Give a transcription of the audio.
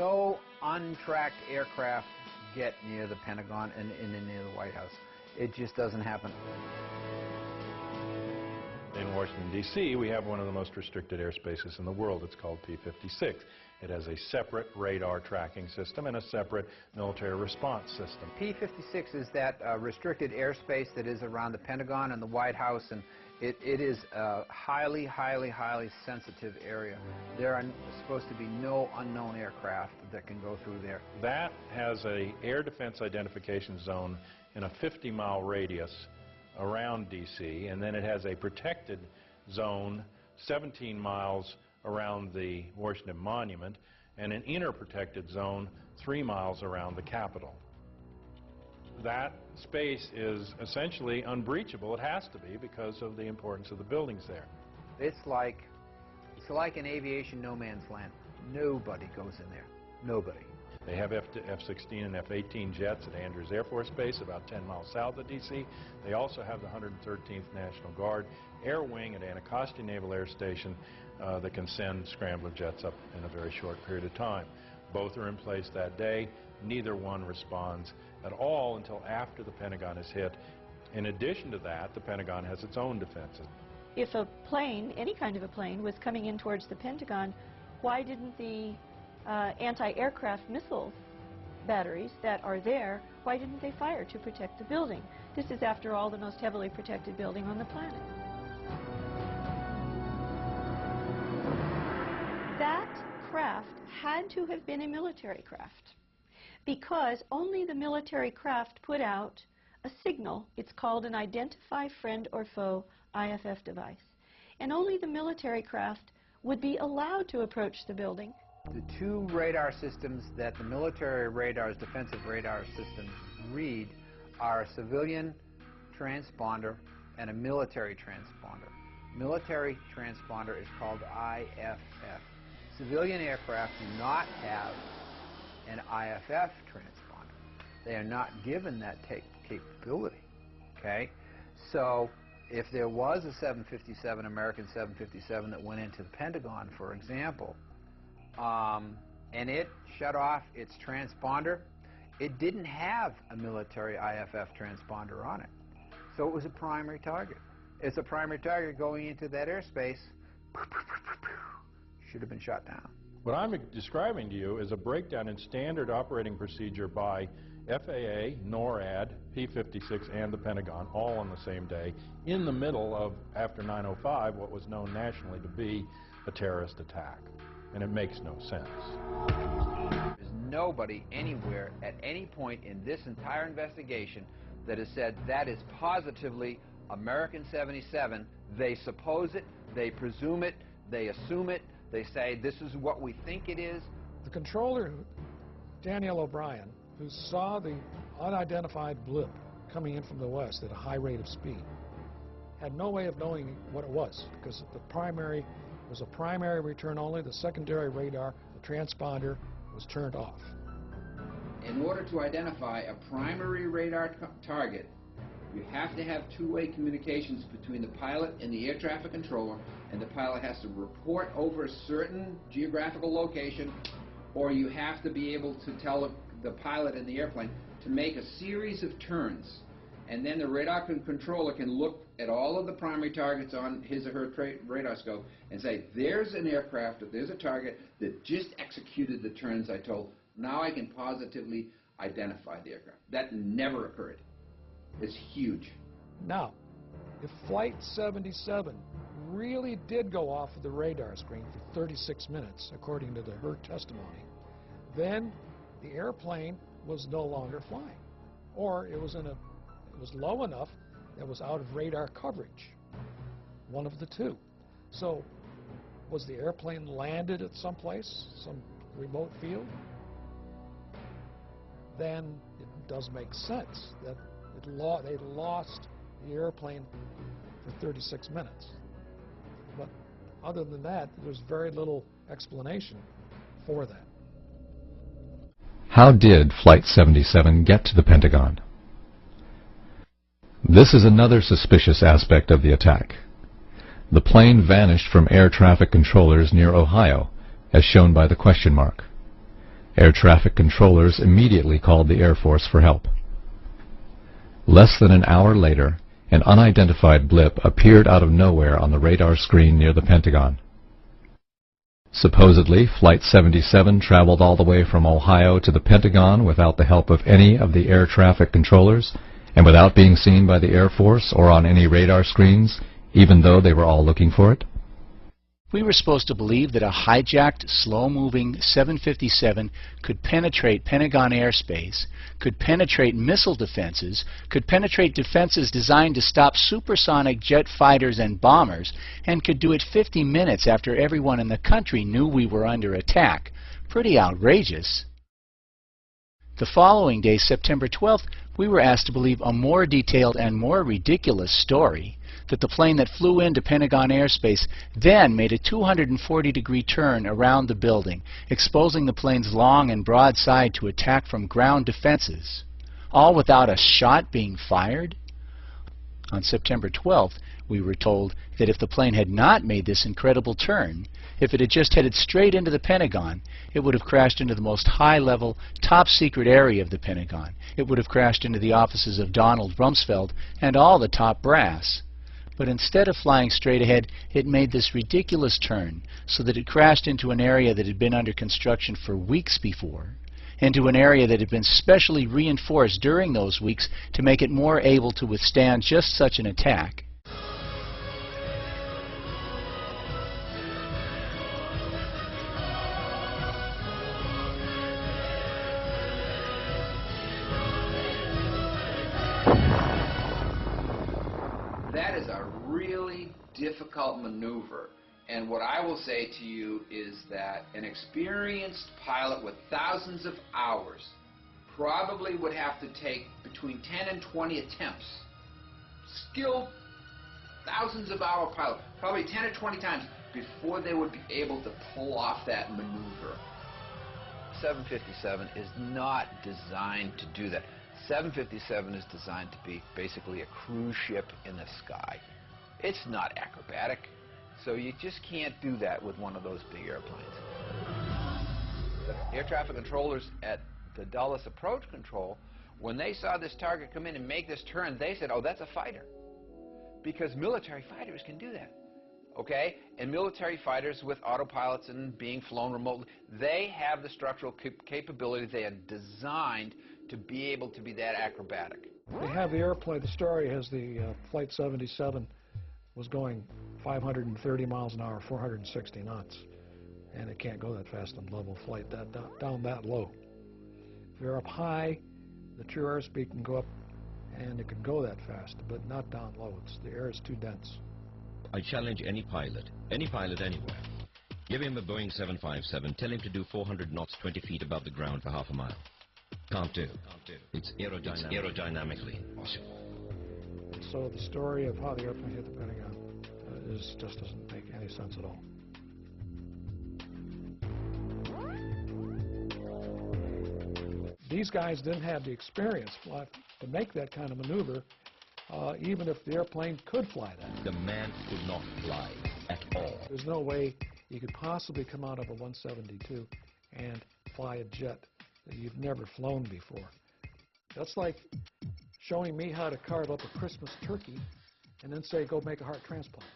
no untracked aircraft get near the Pentagon and near the White House. It just doesn't happen. In Washington, D.C., we have one of the most restricted airspaces in the world. It's called P-56. It has a separate radar tracking system and a separate military response system. P-56 is that restricted airspace that is around the Pentagon and the White House, and it is a highly, highly, highly sensitive area. There are supposed to be no unknown aircraft that can go through there. That has an air defense identification zone in a 50-mile radius around D.C., and then it has a protected zone 17 miles around the Washington Monument and an inner protected zone 3 miles around the Capitol. That space is essentially unbreachable. It has to be because of the importance of the buildings there. It's like an aviation no man's land. Nobody goes in there. Nobody. They have F-16 and F-18 jets at Andrews Air Force Base about 10 miles south of D.C. They also have the 113th National Guard Air Wing at Anacostia Naval Air Station that can send scrambler jets up in a very short period of time. Both are in place that day. Neither one responds at all until after the Pentagon is hit. In addition to that, the Pentagon has its own defenses. If a plane, any kind of a plane, was coming in towards the Pentagon, why didn't the anti-aircraft missile batteries that are there, why didn't they fire to protect the building? This is, after all, the most heavily protected building on the planet. That craft had to have been a military craft, because only the military craft put out a signal. It's called an Identify Friend or Foe IFF device. And only the military craft would be allowed to approach the building. The two radar systems that the military radars, defensive radar systems, read are a civilian transponder and a military transponder. Military transponder is called IFF. Civilian aircraft do not have an IFF transponder. They are not given that capability. Okay? So if there was a 757, American 757, that went into the Pentagon, for example, and it shut off its transponder, it didn't have a military IFF transponder on it. So it was a primary target. It's a primary target going into that airspace. Should have been shot down. What I'm describing to you is a breakdown in standard operating procedure by FAA, NORAD, P-56, and the Pentagon, all on the same day, in the middle of, after 9/05, what was known nationally to be a terrorist attack. And it makes no sense. There's nobody anywhere at any point in this entire investigation that has said that is positively American 77. They suppose it, they presume it, they assume it, they say this is what we think it is. The controller, Danielle O'Brien, who saw the unidentified blip coming in from the west at a high rate of speed, had no way of knowing what it was, because the primary was a primary return only. The secondary radar, the transponder, was turned off. In order to identify a primary radar target, you have to have two-way communications between the pilot and the air traffic controller, and the pilot has to report over a certain geographical location, or you have to be able to tell the pilot in the airplane to make a series of turns. And then the radar controller can look at all of the primary targets on his or her radar scope and say, there's an aircraft, or there's a target that just executed the turns I told. Now I can positively identify the aircraft. That never occurred. It's huge. Now, if Flight 77 really did go off of the radar screen for 36 minutes, according to her testimony, then the airplane was no longer flying. Or it was low enough that was out of radar coverage. One of the two. So, was the airplane landed at some place, some remote field? Then it does make sense that they lost the airplane for 36 minutes. But other than that, there's very little explanation for that. How did Flight 77 get to the Pentagon? This is another suspicious aspect of the attack. The plane vanished from air traffic controllers near Ohio, as shown by the question mark. Air traffic controllers immediately called the Air Force for help. Less than an hour later, an unidentified blip appeared out of nowhere on the radar screen near the Pentagon. Supposedly, Flight 77 traveled all the way from Ohio to the Pentagon without the help of any of the air traffic controllers and without being seen by the Air Force or on any radar screens, even though they were all looking for it. We were supposed to believe that a hijacked, slow-moving 757 could penetrate Pentagon airspace, could penetrate missile defenses, could penetrate defenses designed to stop supersonic jet fighters and bombers, and could do it 50 minutes after everyone in the country knew we were under attack. Pretty outrageous. The following day, September 12th, we were asked to believe a more detailed and more ridiculous story, that the plane that flew into Pentagon airspace then made a 240-degree turn around the building, exposing the plane's long and broad side to attack from ground defenses, all without a shot being fired. On September 12th, we were told that if the plane had not made this incredible turn, if it had just headed straight into the Pentagon, it would have crashed into the most high-level, top-secret area of the Pentagon. It would have crashed into the offices of Donald Rumsfeld and all the top brass. But instead of flying straight ahead, it made this ridiculous turn so that it crashed into an area that had been under construction for weeks before, into an area that had been specially reinforced during those weeks to make it more able to withstand just such an attack. That is a really difficult maneuver, and what I will say to you is that an experienced pilot with thousands of hours probably would have to take between 10 and 20 attempts. Skilled, thousands of hour pilot, probably 10 or 20 times before they would be able to pull off that maneuver. 757 is not designed to do that. 757 is designed to be basically a cruise ship in the sky. It's not acrobatic, so you just can't do that with one of those big airplanes. The air traffic controllers at the Dulles Approach Control, when they saw this target come in and make this turn, they said, oh, that's a fighter. Because military fighters can do that. Okay? And military fighters with autopilots and being flown remotely, they have the structural capability. They are designed to be able to be that acrobatic. They have the airplane. The story has the Flight 77 was going 530 miles an hour, 460 knots. And it can't go that fast on level flight, down that low. If you're up high, the true airspeed can go up and it can go that fast, but not down low. The air is too dense. I challenge any pilot anywhere. Give him a Boeing 757, tell him to do 400 knots 20 feet above the ground for half a mile. Can't do. It's aerodynamically impossible. So the story of how the airplane hit the Pentagon just doesn't make any sense at all. These guys didn't have the experience to make that kind of maneuver, even if the airplane could fly that. The man could not fly at all. There's no way you could possibly come out of a 172 and fly a jet that you've never flown before. That's like showing me how to carve up a Christmas turkey and then say, go make a heart transplant.